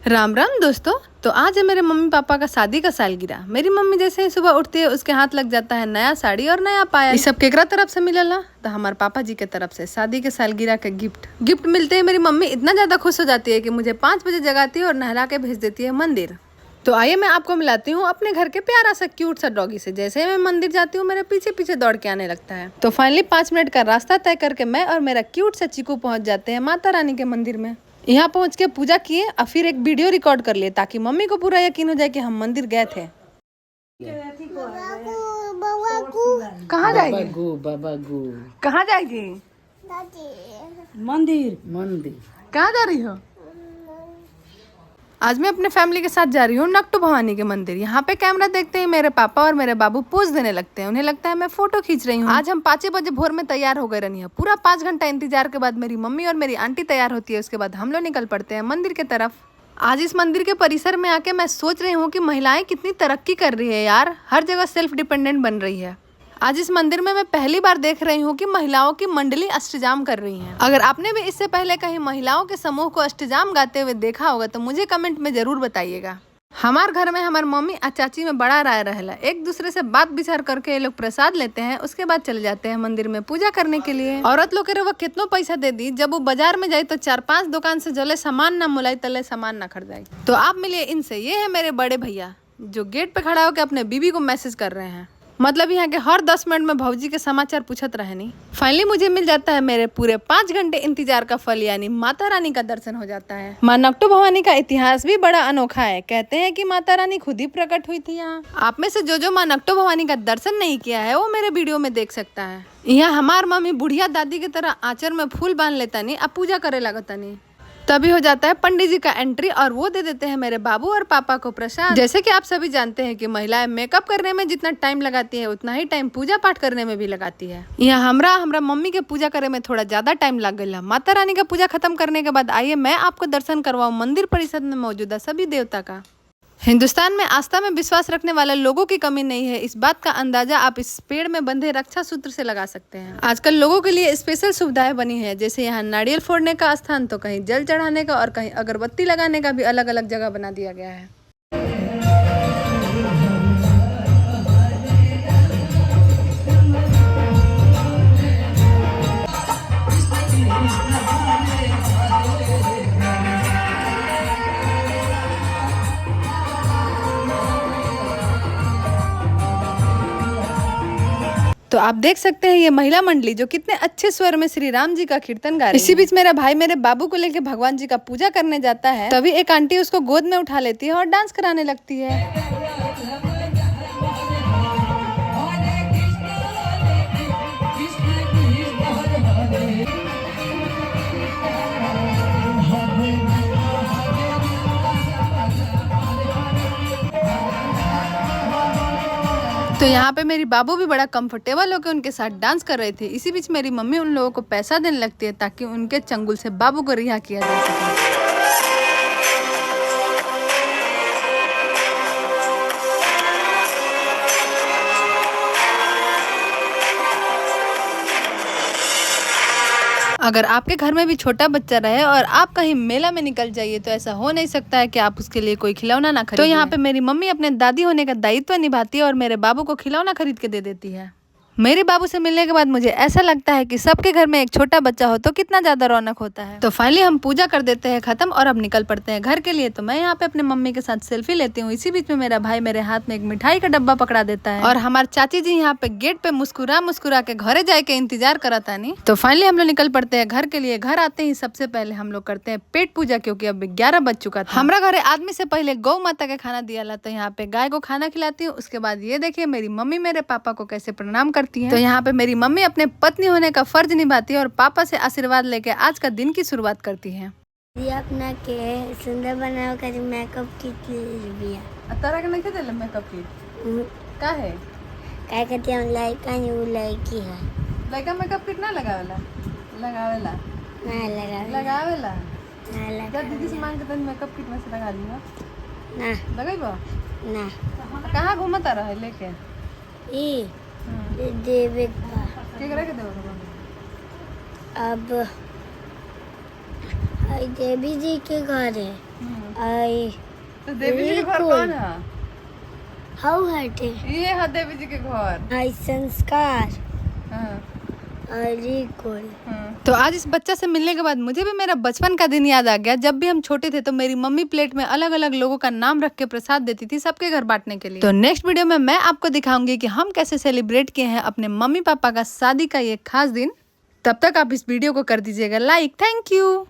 राम राम दोस्तों। तो आज है मेरे मम्मी पापा का शादी का सालगिरह। मेरी मम्मी जैसे ही सुबह उठती है उसके हाथ लग जाता है नया साड़ी और नया पायल। ये सब केकरा तरफ से मिलला तो हमारे पापा जी के तरफ से शादी के सालगिरह के गिफ्ट मिलते ही मेरी मम्मी इतना ज्यादा खुश हो जाती है कि मुझे 5 बजे जगाती है और नहला के भेज देती है मंदिर। तो आइए मैं आपको मिलाती हूँ अपने घर के प्यारा सा क्यूट सा डॉगी से। जैसे ही मैं मंदिर जाती हूँ मेरे पीछे पीछे दौड़ के आने लगता है। तो फाइनली 5 मिनट का रास्ता तय करके मैं और मेरा क्यूट सा चीकू पहुंच जाते हैं माता रानी के मंदिर में। यहाँ पहुंच के पूजा किए और फिर एक वीडियो रिकॉर्ड कर लिए ताकि मम्मी को पूरा यकीन हो जाए कि हम मंदिर गए थे। कहाँ जाएगी? कहाँ जाएगी? मंदिर कहाँ जा रही हो? आज मैं अपने फैमिली के साथ जा रही हूँ नकटू भवानी के मंदिर। यहाँ पे कैमरा देखते ही मेरे पापा और मेरे बाबू पोज देने लगते हैं। उन्हें लगता है मैं फोटो खींच रही हूँ। आज हम 5 बजे भोर में तैयार हो गए रही। पूरा 5 घंटा इंतजार के बाद मेरी मम्मी और मेरी आंटी तैयार होती है। उसके बाद हम लोग निकल पड़ते हैं मंदिर के तरफ। आज इस मंदिर के परिसर में आके मैं सोच रही हूँ कि महिलाएं कितनी तरक्की कर रही है यार। हर जगह सेल्फ डिपेंडेंट बन रही है। आज इस मंदिर में मैं पहली बार देख रही हूँ कि महिलाओं की मंडली अष्टजाम कर रही हैं। अगर आपने भी इससे पहले कहीं महिलाओं के समूह को अष्टजाम गाते हुए देखा होगा तो मुझे कमेंट में जरूर बताइएगा। हमारे घर में हमारी मम्मी और चाची में बड़ा राय रहेला। एक दूसरे से बात विचार करके ये लोग प्रसाद लेते हैं। उसके बाद चले जाते हैं मंदिर में पूजा करने के लिए। औरत लोग के वो कितना पैसा दे दी, जब वो बाजार में जाए तो 4-5 दुकान से जले सामान ना मुलाई तले सामान ना खरीदाई। तो आप मिलिए इनसे। ये है मेरे बड़े भैया जो गेट पे खड़ा होकर अपने बीबी को मैसेज कर रहे हैं। मतलब यहाँ के हर 10 मिनट में भौजी के समाचार पूछत रहे नहीं। फाइनली मुझे मिल जाता है मेरे पूरे 5 घंटे इंतजार का फल, यानी माता रानी का दर्शन हो जाता है। माँ नकटू भवानी का इतिहास भी बड़ा अनोखा है। कहते हैं कि माता रानी खुद ही प्रकट हुई थी यहाँ। आप में से जो माँ नकटू भवानी का दर्शन नहीं किया है वो मेरे वीडियो में देख सकता है। यहाँ हमार मम्मी बुढ़िया दादी की तरह आंचर में फूल बांध लेता नहीं, अब पूजा करे लगता नहीं। तभी हो जाता है पंडित जी का एंट्री और वो दे देते हैं मेरे बाबू और पापा को प्रसाद। जैसे कि आप सभी जानते हैं कि महिलाएं मेकअप करने में जितना टाइम लगाती है उतना ही टाइम पूजा पाठ करने में भी लगाती है। यहाँ हमरा मम्मी के पूजा करे में थोड़ा ज्यादा टाइम लग गया। माता रानी का पूजा खत्म करने के बाद आइए मैं आपको दर्शन करवाऊँ मंदिर परिसर में मौजूदा सभी देवता का। हिंदुस्तान में आस्था में विश्वास रखने वाले लोगों की कमी नहीं है। इस बात का अंदाजा आप इस पेड़ में बंधे रक्षा सूत्र से लगा सकते हैं। आजकल लोगों के लिए स्पेशल सुविधाएं बनी है, जैसे यहाँ नारियल फोड़ने का स्थान तो कहीं जल चढ़ाने का और कहीं अगरबत्ती लगाने का भी अलग अलग जगह बना दिया गया है। तो आप देख सकते हैं ये महिला मंडली जो कितने अच्छे स्वर में श्री राम जी का कीर्तन गा रही है। इसी बीच मेरा भाई मेरे बाबू को लेकर भगवान जी का पूजा करने जाता है। तभी एक आंटी उसको गोद में उठा लेती है और डांस कराने लगती है। तो यहाँ पे मेरी बाबू भी बड़ा कंफर्टेबल होकर उनके साथ डांस कर रहे थे। इसी बीच मेरी मम्मी उन लोगों को पैसा देने लगती है ताकि उनके चंगुल से बाबू को रिहा किया जा सके। अगर आपके घर में भी छोटा बच्चा रहे और आप कहीं मेला में निकल जाइए तो ऐसा हो नहीं सकता है कि आप उसके लिए कोई खिलौना ना खरीदें। तो यहाँ पे मेरी मम्मी अपने दादी होने का दायित्व निभाती है और मेरे बाबू को खिलौना खरीद के दे देती है। मेरे बाबू से मिलने के बाद मुझे ऐसा लगता है कि सबके घर में एक छोटा बच्चा हो तो कितना ज्यादा रौनक होता है। तो फाइनली हम पूजा कर देते हैं खत्म और अब निकल पड़ते हैं घर के लिए। तो मैं यहाँ पे अपने मम्मी के साथ सेल्फी लेती हूँ। इसी बीच में मेरा भाई मेरे हाथ में एक मिठाई का डब्बा पकड़ा देता है और हमारे चाची जी यहाँ पे गेट पे मुस्कुरा के घरे जाए के इंतजार कराता नहीं। तो फाइनली हम लोग निकल पड़ते हैं घर के लिए। घर आते ही सबसे पहले हम लोग करते हैं पेट पूजा, क्योंकि अब 11 बज चुका था। हमारा घरे आदमी से पहले गौ माता का खाना दिया ला, तो यहाँ पे गाय को खाना खिलाती हूँ। उसके बाद ये देखिए मेरी मम्मी मेरे पापा को कैसे प्रणाम करती है। तो यहाँ पे मेरी मम्मी अपने पत्नी होने का फर्ज निभाती है और पापा से आशीर्वाद लेके आज का दिन की शुरुआत करती है। अपना के सुंदर बनाओ कर मेकअप किट लिया तरह के नहीं देले मेकअप किट का है काय कहते हैं लड़का नहीं वो लड़की है। लड़का मेकअप किट ना लगावेला ना लगावेला लगा दीदी से मांग के मेकअप किट में से लगा लियो ना लगेबो ना। कहाँ घूमता रहे लेके ई देवे के करे के देबो अब देवी जी के घर है। आई तो देवी जी के घर बिल्कुल। कौन है? हाउ हटे ये है देवी जी के घर। आई संस्कार हाँ। अरे कुल। तो आज इस बच्चा से मिलने के बाद मुझे भी मेरा बचपन का दिन याद आ गया। जब भी हम छोटे थे तो मेरी मम्मी प्लेट में अलग अलग लोगों का नाम रख के प्रसाद देती थी सबके घर बांटने के लिए। तो नेक्स्ट वीडियो में मैं आपको दिखाऊंगी कि हम कैसे सेलिब्रेट किए हैं अपने मम्मी पापा का शादी का ये खास दिन। तब तक आप इस वीडियो को कर दीजिएगा लाइक। Thank you.